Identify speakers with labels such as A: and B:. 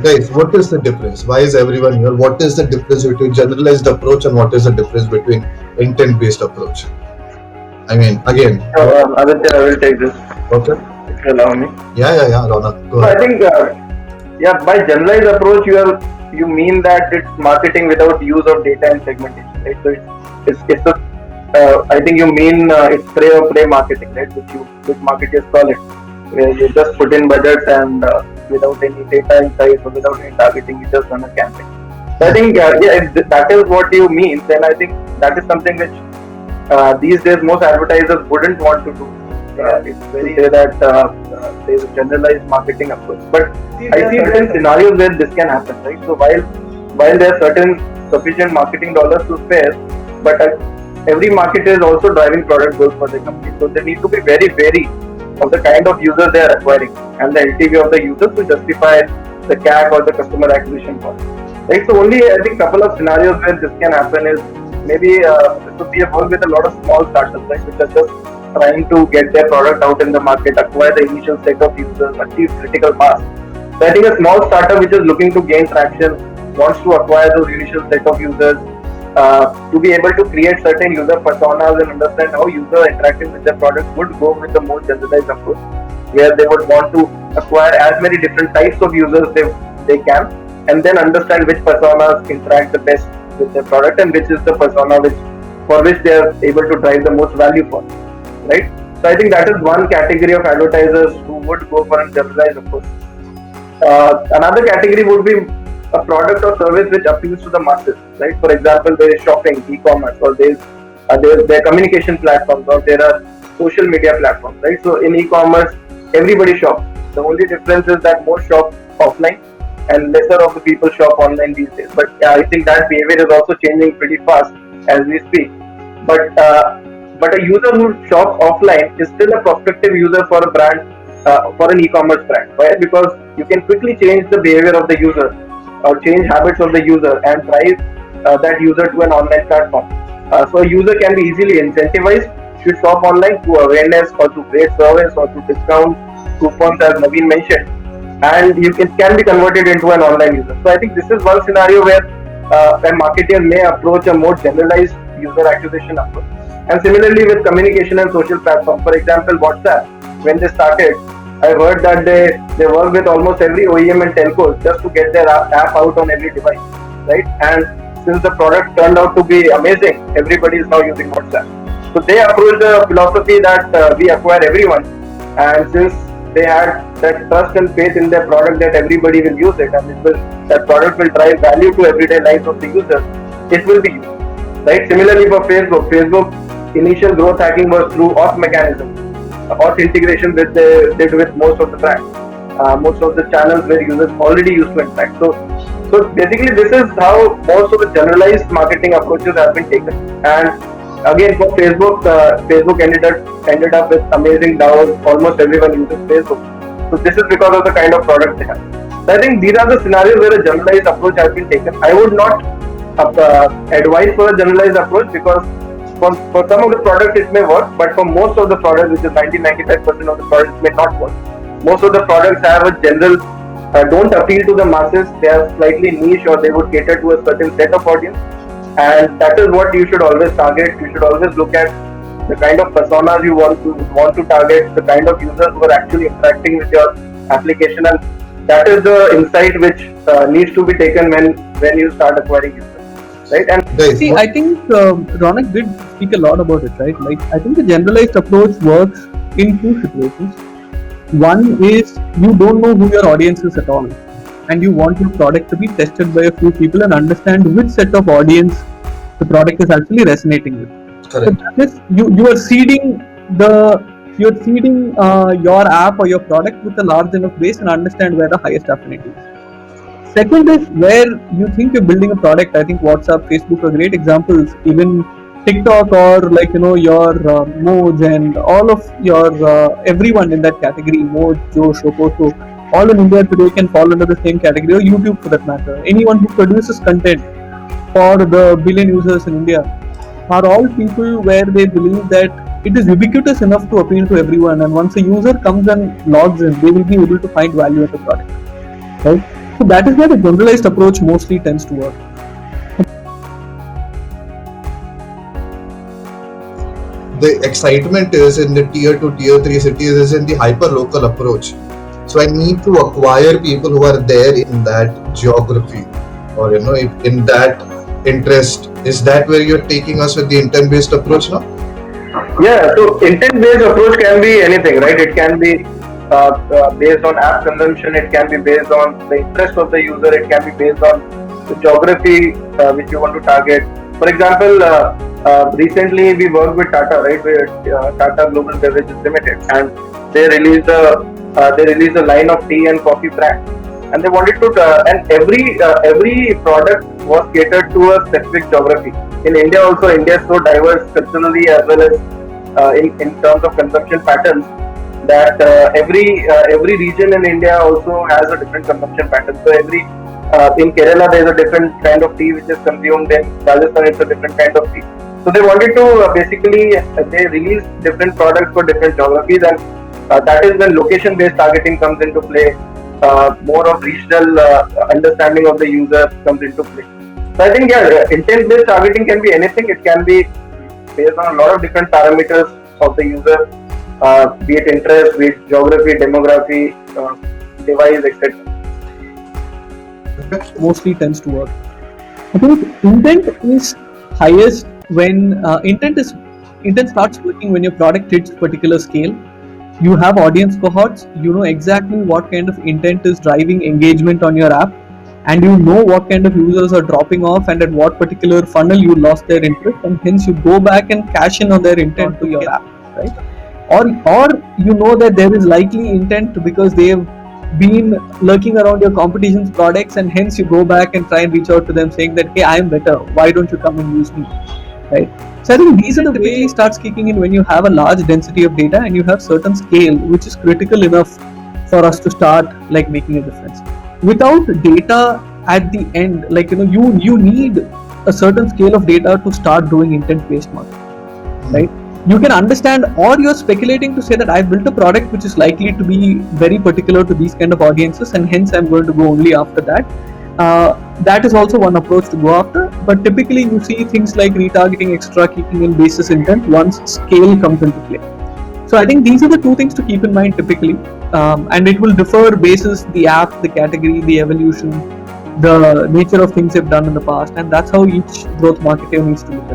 A: Guys, what is the difference? Why is everyone here? What is the difference between generalized approach and what is the difference between intent-based approach? I mean, again,
B: Aditya, I will take this
A: okay.
B: if you allow me.
A: Yeah, Ronak, go
B: So I
A: ahead.
B: think, by generalized approach, you mean that it's marketing without use of data and segmentation, right? So it's a, I think you mean it's spray or pray marketing, right? Which marketers call it, where you just put in budgets and without any data insights or without any targeting, you just run a campaign. So I think, if that is what you mean, then I think that is something which these days most advertisers wouldn't want to do. It's very say that there's a generalized marketing approach, but I see certain scenarios where this can happen, right? So while there are certain sufficient marketing dollars to spare, but every marketer is also driving product goals for the company, so they need to be very wary of the kind of users they are acquiring and the LTV of the users to justify the CAC or the customer acquisition cost. Right. So only I think couple of scenarios where this can happen is maybe this would be a work with a lot of small startups, right, which are just trying to get their product out in the market, acquire the initial set of users, achieve critical mass. So I think a small startup which is looking to gain traction wants to acquire those initial set of users to be able to create certain user personas and understand how user interacting with their product would go with the more generalized approach, where they would want to acquire as many different types of users they can, and then understand which personas interact the best with their product and which is the persona for which they are able to drive the most value for, right? So I think that is one category of advertisers who would go for a generalized approach. Another category would be a product or service which appeals to the masses, right? For example, there is shopping, e-commerce, or there are communication platforms, or there are social media platforms, right? So in e-commerce, everybody shops. The only difference is that more shop offline and lesser of the people shop online these days. But I think that behavior is also changing pretty fast as we speak. But a user who shops offline is still a prospective user for a brand, for an e-commerce brand, right? Because you can quickly change the behavior of the user or change habits of the user and drive that user to an online platform. So a user can be easily incentivized to shop online through awareness or through great service or through discount coupons, as Naveen mentioned, and can be converted into an online user. So I think this is one scenario where a marketer may approach a more generalized user acquisition approach. And similarly with communication and social platforms, for example, WhatsApp, when they started, I heard that they work with almost every OEM and telcos just to get their app out on every device, right? And since the product turned out to be amazing, everybody is now using WhatsApp. So they approached the philosophy that we acquire everyone, and since they had that trust and faith in their product that everybody will use it and that product will drive value to everyday life of the user, it will be used, right? Similarly for Facebook initial growth hacking was through auth mechanism, auth integration which they did with most of the brands, most of the channels where users already used to interact. So basically this is how most of the generalized marketing approaches have been taken. And again for Facebook ended up with amazing DAOs. Almost everyone uses Facebook. So this is because of the kind of product they have. So I think these are the scenarios where a generalized approach has been taken. I would not advise for a generalized approach because for some of the products it may work, but for most of the products, which is 90-95% of the products, it may not work. Most of the products have a general don't appeal to the masses. They are slightly niche or they would cater to a certain set of audience, and that is what you should always target. You should always look at the kind of personas you want to target, the kind of users who are actually interacting with your application, and that is the insight which needs to be taken when you start acquiring users. Right? And
A: Guys,
C: See, I think Ronak did speak a lot about it, right? Like, I think the generalized approach works in two situations. One is you don't know who your audience is at all, and you want your product to be tested by a few people and understand which set of audience the product is actually resonating with. So
A: correct.
C: that is, you are seeding your app or your product with a large enough base and understand where the highest affinity is. Second is where you think you're building a product. I think WhatsApp, Facebook are great examples. Even TikTok or your Moj and all of your everyone in that category, Moj, Joe, Shokoso, all in India today can fall under the same category, or YouTube for that matter. Anyone who produces content for the billion users in India are all people where they believe that it is ubiquitous enough to appeal to everyone, and once a user comes and logs in, they will be able to find value in the product, right? So that is where the generalized approach mostly tends to work.
A: The excitement is in the tier 2, tier 3 cities is in the hyper local approach. So I need to acquire people who are there in that geography, or in that interest. Is that where you're taking us with the intent based approach now?
B: Yeah, so intent-based approach can be anything, right? It can be based on app consumption, it can be based on the interest of the user, it can be based on the geography which you want to target. For example, recently we worked with Tata, right? With Tata Global Beverages Limited, and they released a line of tea and coffee brands, and they wanted to, and every product was catered to a specific geography. In India also, India is so diverse culturally as well as in terms of consumption patterns, that every region in India also has a different consumption pattern. So in Kerala there is a different kind of tea which is consumed. In Rajasthan it's a different kind of tea. So they wanted to they release different products for different geographies, and that is when location-based targeting comes into play. More of regional understanding of the user comes into play. So I think intent-based targeting can be anything. It can be based on a lot of different parameters of the user, be it interest, be it geography, demography, device, etc.
C: Mostly tends to work. I think intent is highest when intent starts working when your product hits particular scale. You have audience cohorts, you know exactly what kind of intent is driving engagement on your app, and you know what kind of users are dropping off and at what particular funnel you lost their interest, and hence you go back and cash in on their intent to your app, right? Or you know that there is likely intent because they have been lurking around your competition's products, and hence you go back and try and reach out to them saying that, hey, I am better, why don't you come and use me, right? So I think these are the way it starts kicking in when you have a large density of data and you have certain scale, which is critical enough for us to start like making a difference. Without data at the end, you need a certain scale of data to start doing intent-based marketing, right? You can understand, or you're speculating to say that I've built a product which is likely to be very particular to these kind of audiences, and hence I'm going to go only after that. That is also one approach to go after, but typically you see things like retargeting extra kicking in basis intent once scale comes into play. So I think these are the two things to keep in mind typically, and it will differ basis the app, the category, the evolution, the nature of things they've done in the past, and that's how each growth marketer needs to look